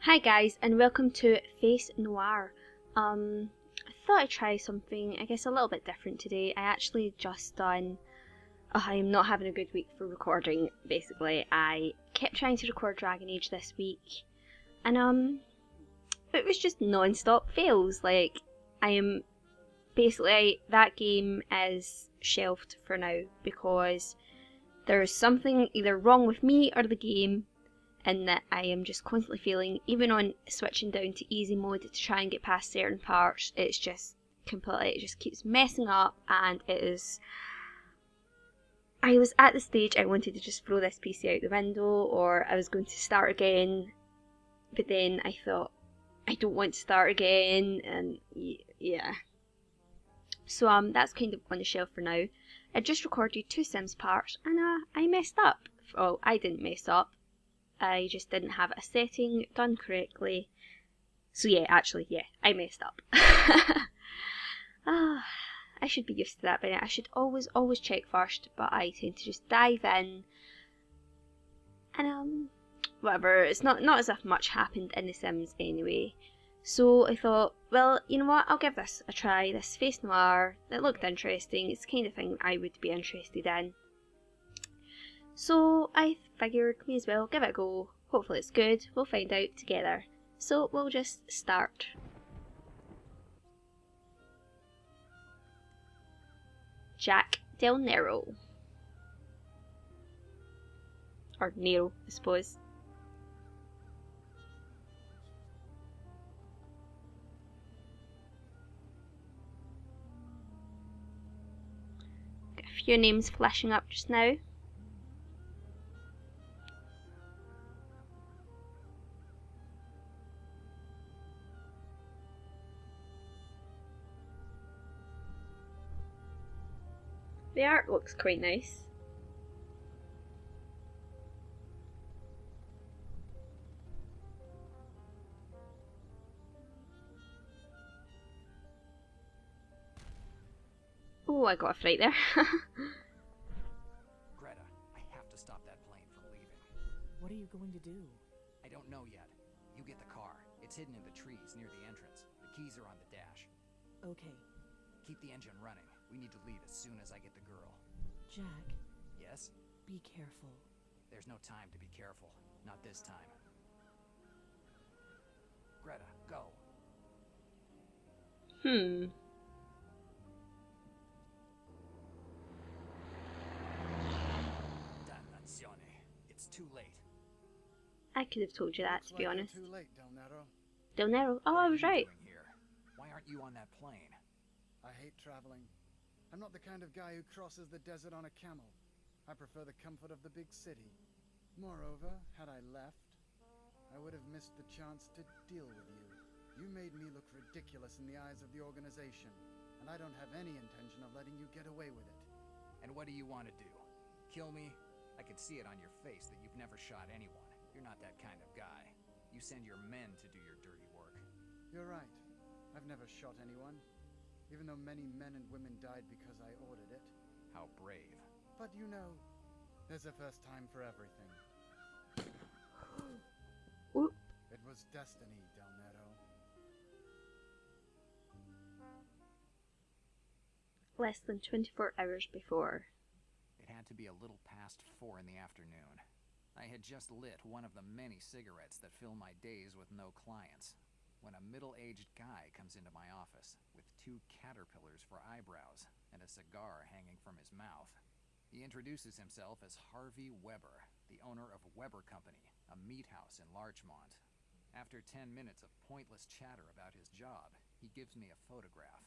Hi guys, and welcome to Face Noir. I thought I'd try something, I guess, a little bit different today. I actually just done. I am not having a good week for recording. Basically, I kept trying to record Dragon Age this week, and it was just non-stop fails. Like, I am basically that game is shelved for now because there's something either wrong with me or the game, and that I am just constantly failing. Even on switching down to easy mode to try and get past certain parts, it's just completely, it just keeps messing up, and it is. I was at the stage I wanted to just throw this PC out the window, or I was going to start again, but then I thought, I don't want to start again, and yeah. So that's kind of on the shelf for now. I just recorded 2 Sims parts, and I messed up. Oh, I didn't mess up. I just didn't have a setting done correctly. So yeah, actually, yeah, I messed up. I should be used to that by now. I should always check first, but I tend to just dive in. And whatever, it's not as if much happened in The Sims anyway. So I thought, well, you know what, I'll give this a try, this Face Noir. It looked interesting, it's the kind of thing I would be interested in. So I figured may as well give it a go. Hopefully it's good. We'll find out together. So we'll just start. Jack Del Nero. Or Nero, I suppose. Got a few names flashing up just now. The art looks quite nice. Oh, I got a fright there. Greta, I have to stop that plane from leaving. What are you going to do? I don't know yet. You get the car. It's hidden in the trees near the entrance. The keys are on the dash. Okay. Keep the engine running. We need to leave as soon as I get the girl. Jack, Yes? be careful. There's no time to be careful. Not this time. Greta, go. Dannazione. It's too late. I could have told you that, to be honest. Too late, Del Nero. Del Nero. Oh, What I are was you right. doing here? Why aren't you on that plane? I hate traveling. I'm not the kind of guy who crosses the desert on a camel. I prefer the comfort of the big city. Moreover, had I left, I would have missed the chance to deal with you. You made me look ridiculous in the eyes of the organization, and I don't have any intention of letting you get away with it. And what do you want to do? Kill me? I can see it on your face that you've never shot anyone. You're not that kind of guy. You send your men to do your dirty work. You're right. I've never shot anyone, even though many men and women died because I ordered it. How brave. But you know, there's a first time for everything. Oop. It was destiny, Del Nero. Less than 24 hours before. It had to be a little past 4 in the afternoon. I had just lit one of the many cigarettes that fill my days with no clients, when a middle-aged guy comes into my office with 2 caterpillars for eyebrows and a cigar hanging from his mouth. He introduces himself as Harvey Weber, the owner of Weber Company, a meat house in Larchmont. After 10 minutes of pointless chatter about his job, he gives me a photograph.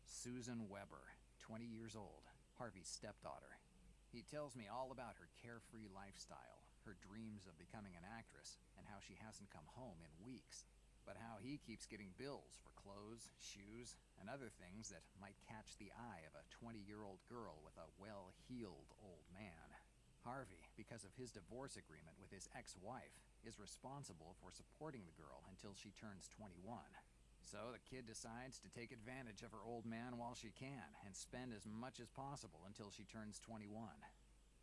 Susan Weber, 20 years old, Harvey's stepdaughter. He tells me all about her carefree lifestyle, her dreams of becoming an actress, and how she hasn't come home in weeks. But how he keeps getting bills for clothes, shoes, and other things that might catch the eye of a 20-year-old girl with a well-heeled old man. Harvey, because of his divorce agreement with his ex-wife, is responsible for supporting the girl until she turns 21. So the kid decides to take advantage of her old man while she can, and spend as much as possible until she turns 21.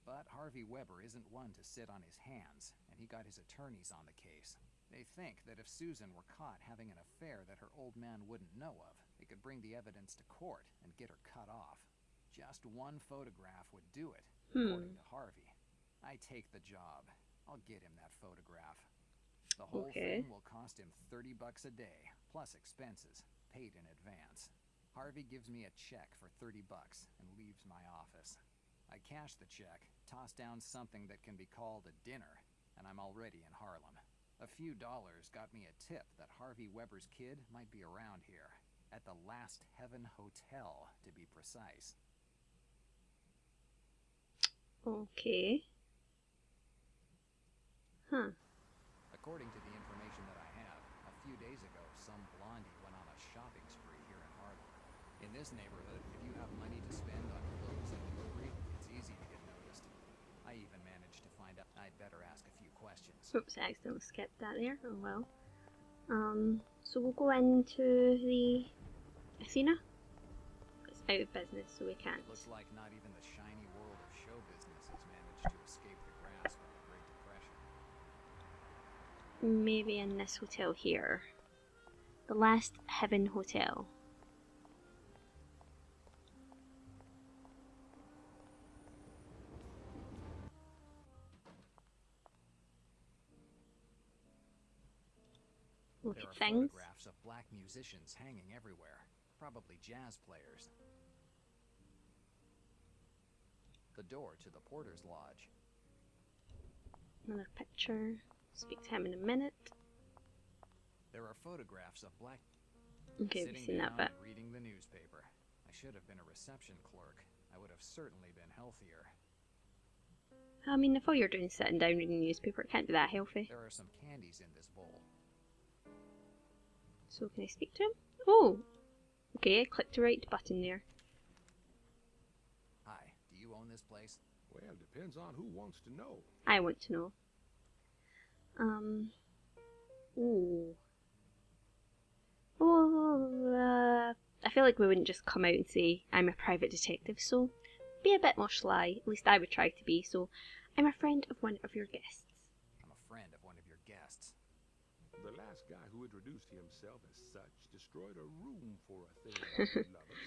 But Harvey Weber isn't one to sit on his hands, and he got his attorneys on the case. They think that if Susan were caught having an affair that her old man wouldn't know of, they could bring the evidence to court and get her cut off. Just one photograph would do it, according to Harvey. I take the job. I'll get him that photograph. The whole thing will cost him $30 a day, plus expenses, paid in advance. Harvey gives me a check for $30 and leaves my office. I cash the check, toss down something that can be called a dinner, and I'm already in Harlem. A few dollars got me a tip that Harvey Weber's kid might be around here, at the Last Heaven Hotel, to be precise. Okay. Huh. According to the information that I have, a few days ago, some blondie went on a shopping spree here in Harlem. In this neighborhood, if you have money to spend on clothes and jewelry, it's easy to get noticed. I even managed to find out. I'd better ask a few questions. Oops, I accidentally skipped that there. Oh well. So we'll go into the Athena. It's out of business, so we can't. It looks like not even the shiny world of show business has managed to escape the grasp of the Great Depression. Maybe in this hotel here. The Last Heaven Hotel. Look There at are things. photographs of black musicians hanging everywhere, probably jazz players. The door to the porter's lodge. Another picture. Speak to him in a minute. There are photographs of black Okay, we've sitting seen that down bit. and reading the newspaper. I should have been a reception clerk. I would have certainly been healthier. I mean, if all you're doing is sitting down reading the newspaper, it can't be that healthy. There are some candies in this bowl. So can I speak to him? Oh! Okay, I clicked the right button there. Hi, do you own this place? Well, depends on who wants to know. I want to know. Ooh. Oh, I feel like we wouldn't just come out and say, I'm a private detective, so be a bit more sly. At least I would try to be, so I'm a friend of one of your guests. I'm a friend of one of your guests. The last guy who introduced himself as such destroyed a room for a thing of lovers.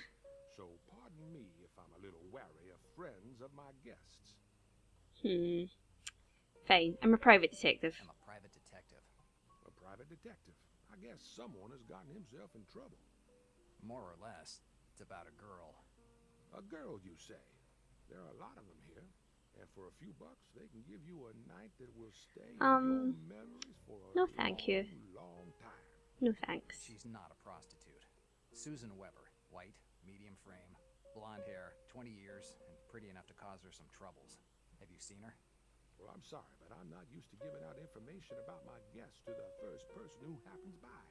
So pardon me if I'm a little wary of friends of my guests. Fine, I'm a private detective. I'm a private detective. A private detective. I guess someone has gotten himself in trouble. More or less. It's about a girl. A girl, you say? There are a lot of them here. And for a few bucks, they can give you a night that will stay in your memories for a no thank you. long time. No thanks. She's not a prostitute. Susan Weber, white, medium frame, blonde hair, 20 years, and pretty enough to cause her some troubles. Have you seen her? Well, I'm sorry, but I'm not used to giving out information about my guests to the first person who happens by.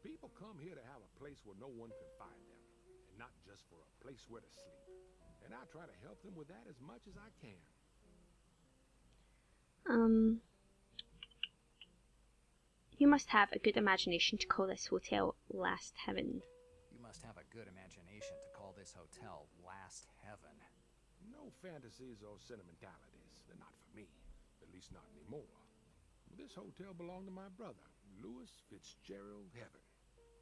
People come here to have a place where no one can find them, and not just for a place where to sleep. And I try to help them with that as much as I can. You must have a good imagination to call this hotel Last Heaven. You must have a good imagination to call this hotel Last Heaven. No fantasies or sentimentalities. They're not for me. At least not anymore. This hotel belonged to my brother, Louis Fitzgerald Heaven.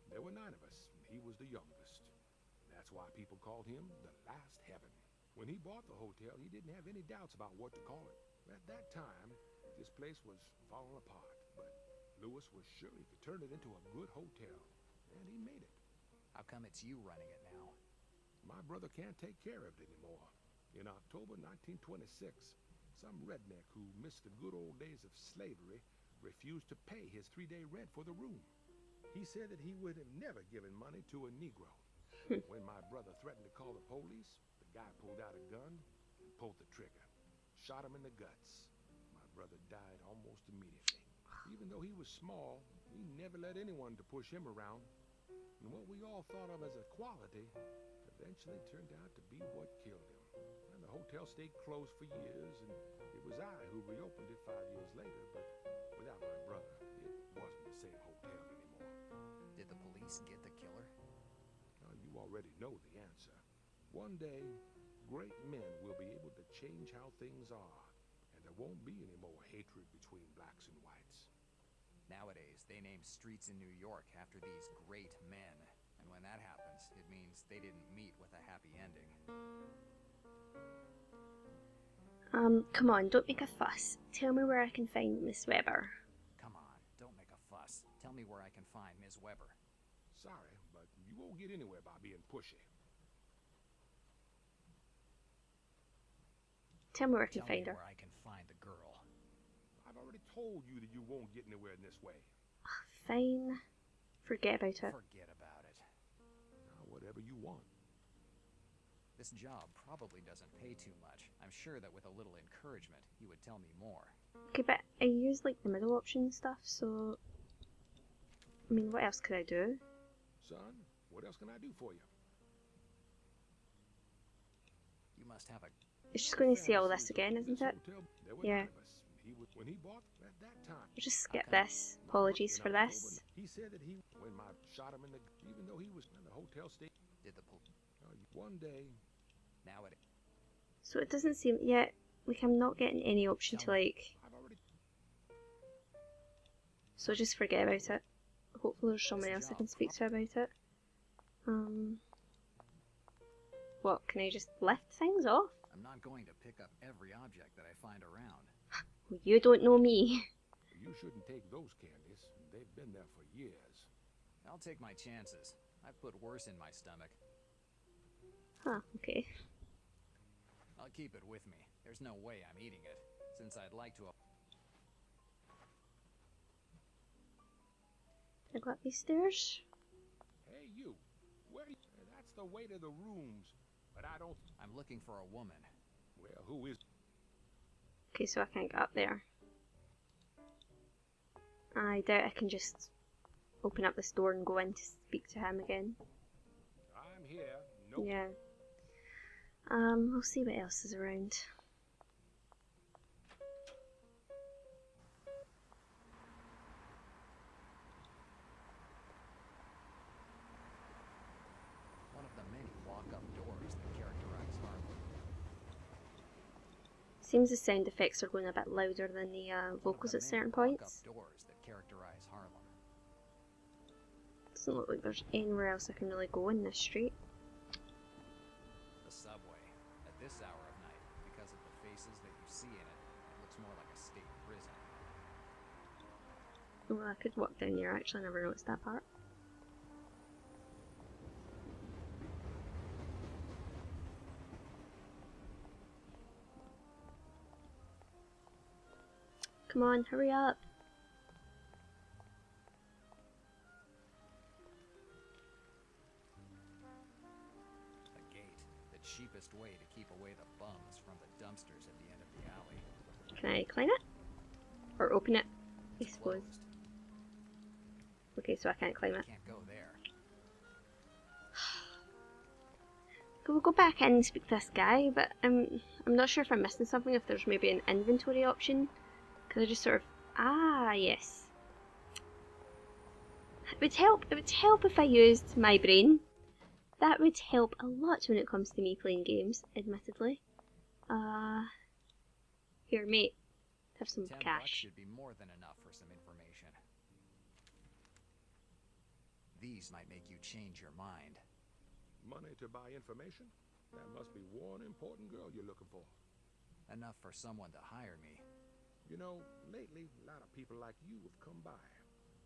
There were 9 of us, and he was the youngest. That's why people called him the Last Heaven. When he bought the hotel, he didn't have any doubts about what to call it. At that time, this place was falling apart, but Louis was sure he could turn it into a good hotel, and he made it. How come it's you running it now? My brother can't take care of it anymore. In October 1926, some redneck who missed the good old days of slavery refused to pay his 3-day rent for the room. He said that he would have never given money to a Negro. When my brother threatened to call the police, the guy pulled out a gun and pulled the trigger. Shot him in the guts. My brother died almost immediately. Even though he was small, he never let anyone to push him around. And what we all thought of as equality eventually turned out to be what killed him. And the hotel stayed closed for years, and it was I who reopened it 5 years later, but without my brother, it wasn't the same hotel anymore. Did the police get the killer? Well, you already know the answer. One day, great men will be able to change how things are, and the there won't be any more hatred between blacks and whites. Nowadays, they name streets in New York after these great men. And when that happens, it means they didn't meet with a happy ending. Come on, don't make a fuss. Tell me where I can find Miss Weber. Come on, don't make a fuss. Tell me where I can find Ms. Weber. Sorry, but you won't get anywhere by being pushy. Tell me where I can Tell find me her. where I can find the girl. I've already told you that you won't get anywhere in this way. Fine. Forget about it. Forget about it. Now, whatever you want. This job probably doesn't pay too much. I'm sure that with a little encouragement, he would tell me more. Okay, but I use like the middle option and stuff, so I mean, what else could I do? Son, what else can I do for you? You must have a... It's just going to say all this again, isn't it? There were Yeah. none of us. When he bought at that time. I'll just skip this. Apologies for this. He said that when I shot him in the, even though he was in the hotel state. Did the police... One day. Now it... So it doesn't seem yet like I'm not getting any option to like. I've already. So just forget about it. Hopefully there's someone else I can speak to about it. What, can I just lift things off? I'm not going to pick up every object that I find around. Well, you don't know me. You shouldn't take those candies. They've been there for years. I'll take my chances. I've put worse in my stomach. Huh, okay. I'll keep it with me. There's no way I'm eating it, since I'd like to... Can I go up these stairs? Hey, you. Where? That's the way to the rooms. But I don't. I'm looking for a woman. Well, who is? Okay, so I can't get up there. I doubt I can just open up this door and go in to speak to him again. I'm here. Nope. Yeah. We'll see what else is around. One of the many walk-up doors that characterize Harlem. Seems the sound effects are going a bit louder than the vocals at certain points. Doors that characterize Harlem. Doesn't look like there's anywhere else I can really go in this street. The subway. At this hour of night, because of the faces that you see in it, it looks more like a state prison. Well, I could walk down here. Actually, I never noticed that part. Come on, hurry up. A gate. The cheapest way to keep away the bums from the dumpsters at the end of the alley. Can I climb it? Or open it? I suppose. Closed. Okay, so I can't climb it. Can't go there. Okay, we'll go back in and speak to this guy, but I'm not sure if I'm missing something, if there's maybe an inventory option. Because I just sort of... Ah, yes. It would help if I used my brain. That would help a lot when it comes to me playing games, admittedly. Here, mate. Have some $10 cash. should be more than enough for some information. These might make you change your mind. Money to buy information? That must be one important girl you're looking for. Enough for someone to hire me. You know, lately, a lot of people like you have come by.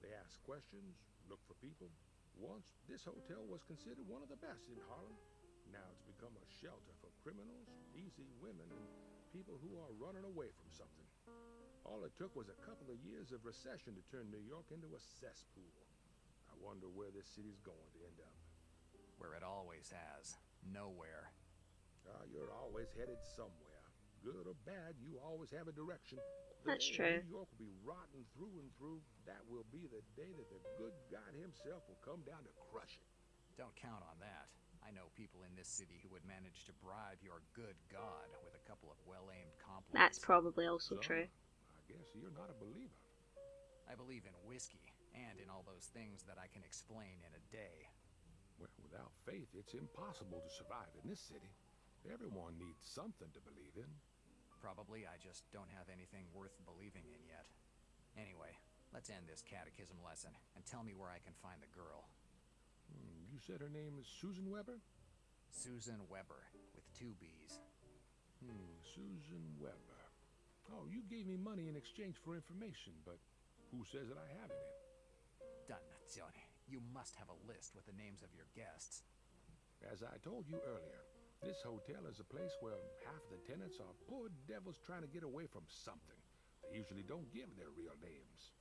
They ask questions, look for people. Once, this hotel was considered one of the best in Harlem. Now it's become a shelter for criminals, easy women, and people who are running away from something. All it took was a couple of years of recession to turn New York into a cesspool. I wonder where this city's going to end up. Where it always has. Nowhere. You're always headed somewhere. Good or bad, you always have a direction. The That's day true. New York will be rotten through and through. That will be the day that the good God himself will come down to crush it. Don't count on that. I know people in this city who would manage to bribe your good God with a couple of well-aimed compliments. That's probably also So, true. I guess you're not a believer. I believe in whiskey, and in all those things that I can explain in a day. Well, without faith, it's impossible to survive in this city. Everyone needs something to believe in. Probably I just don't have anything worth believing in yet. Anyway, let's end this catechism lesson and tell me where I can find the girl. You said her name is Susan Weber? Susan Weber, with 2 B's. Susan Weber. Oh, you gave me money in exchange for information, but who says that I have any? Dannazione, you must have a list with the names of your guests. As I told you earlier, this hotel is a place where half the tenants are poor devils trying to get away from something. They usually don't give their real names.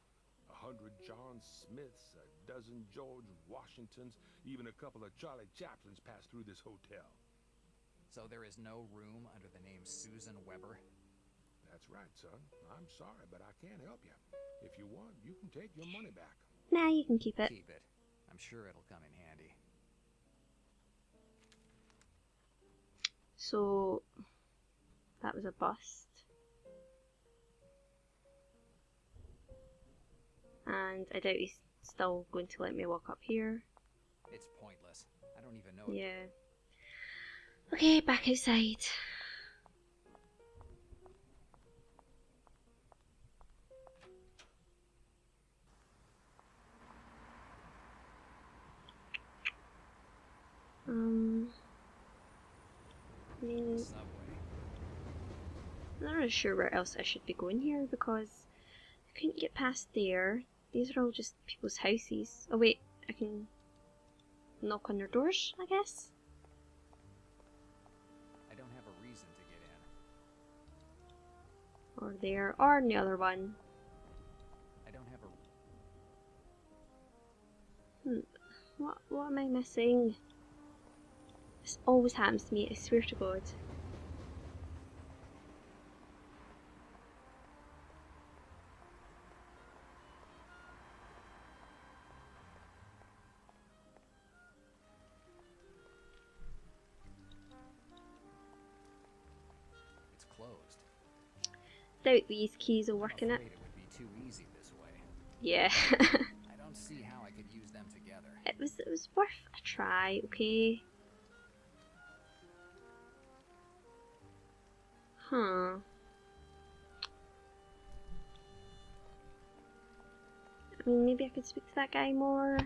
100 John Smiths, a dozen George Washingtons, even a couple of Charlie Chaplins pass through this hotel. So there is no room under the name Susan Weber? That's right, son. I'm sorry, but I can't help you. If you want, you can take your money back. Nah, you can keep it. Keep it. I'm sure it'll come in handy. So, that was a bust. And I doubt he's still going to let me walk up here. It's pointless. I don't even know. Yeah. Okay, back outside. I mean, Subway. I'm not really sure where else I should be going here because I couldn't get past there. These are all just people's houses. Oh wait, I can knock on their doors, I guess? I don't have a reason to get in. Or there, or the other one. I don't have a... What am I missing? This always happens to me, I swear to God. It's closed. Doubt these keys will work in it. I'm afraid it would be too easy this way. Yeah. I don't see how I could use them together. It was worth a try, okay? Huh. I mean, maybe I could speak to that guy more.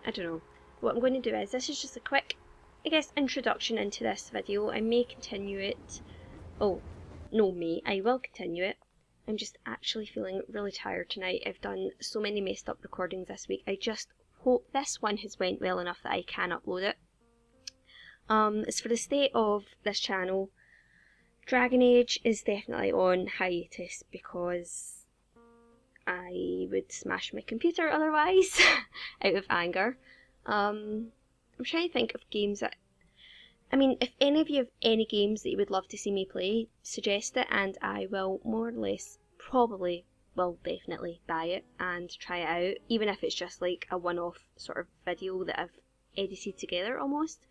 I don't know. What I'm going to do is, this is just a quick, I guess, introduction into this video. I may continue it. Oh, no, I will continue it. I'm just actually feeling really tired tonight. I've done so many messed up recordings this week. I just hope this one has went well enough that I can upload it. As for the state of this channel, Dragon Age is definitely on hiatus because I would smash my computer otherwise out of anger. I'm trying to think of games that... I mean, if any of you have any games that you would love to see me play, suggest it and I will more or less probably, well, definitely buy it and try it out, even if it's just like a one-off sort of video that I've edited together almost.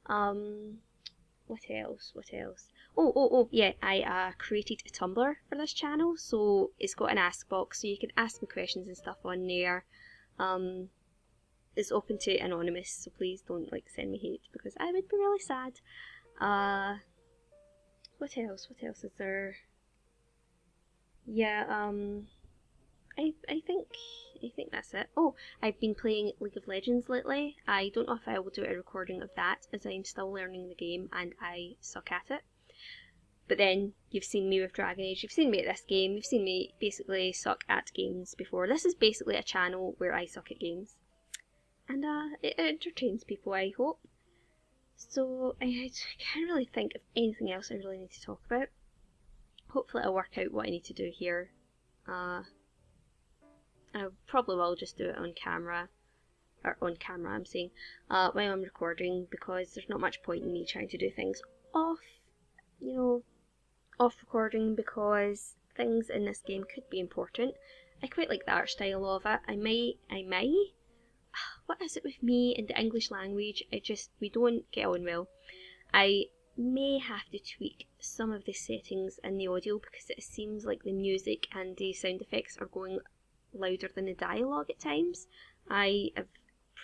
What else? Oh, yeah, I created a Tumblr for this channel, so it's got an ask box, so you can ask me questions and stuff on there. It's open to anonymous, so please don't like send me hate because I would be really sad. What else is there? Yeah, I think that's it. Oh, I've been playing League of Legends lately. I don't know if I will do a recording of that as I'm still learning the game and I suck at it. But then you've seen me with Dragon Age, you've seen me at this game, you've seen me basically suck at games before. This is basically a channel where I suck at games. And it entertains people, I hope. So I can't really think of anything else I really need to talk about. Hopefully I'll work out what I need to do here. I probably will just do it on camera. Or on camera, I'm saying. While I'm recording, because there's not much point in me trying to do things off, you know, off recording, because things in this game could be important. I quite like the art style of it. I might. What is it with me and the English language? We don't get on well. I may have to tweak some of the settings in the audio because it seems like the music and the sound effects are going louder than the dialogue at times. I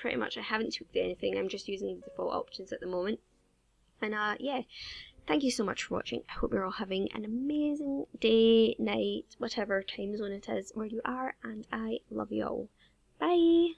haven't tweaked anything, I'm just using the default options at the moment. And yeah, thank you so much for watching. I hope you're all having an amazing day, night, whatever time zone it is where you are, and I love you all. Bye!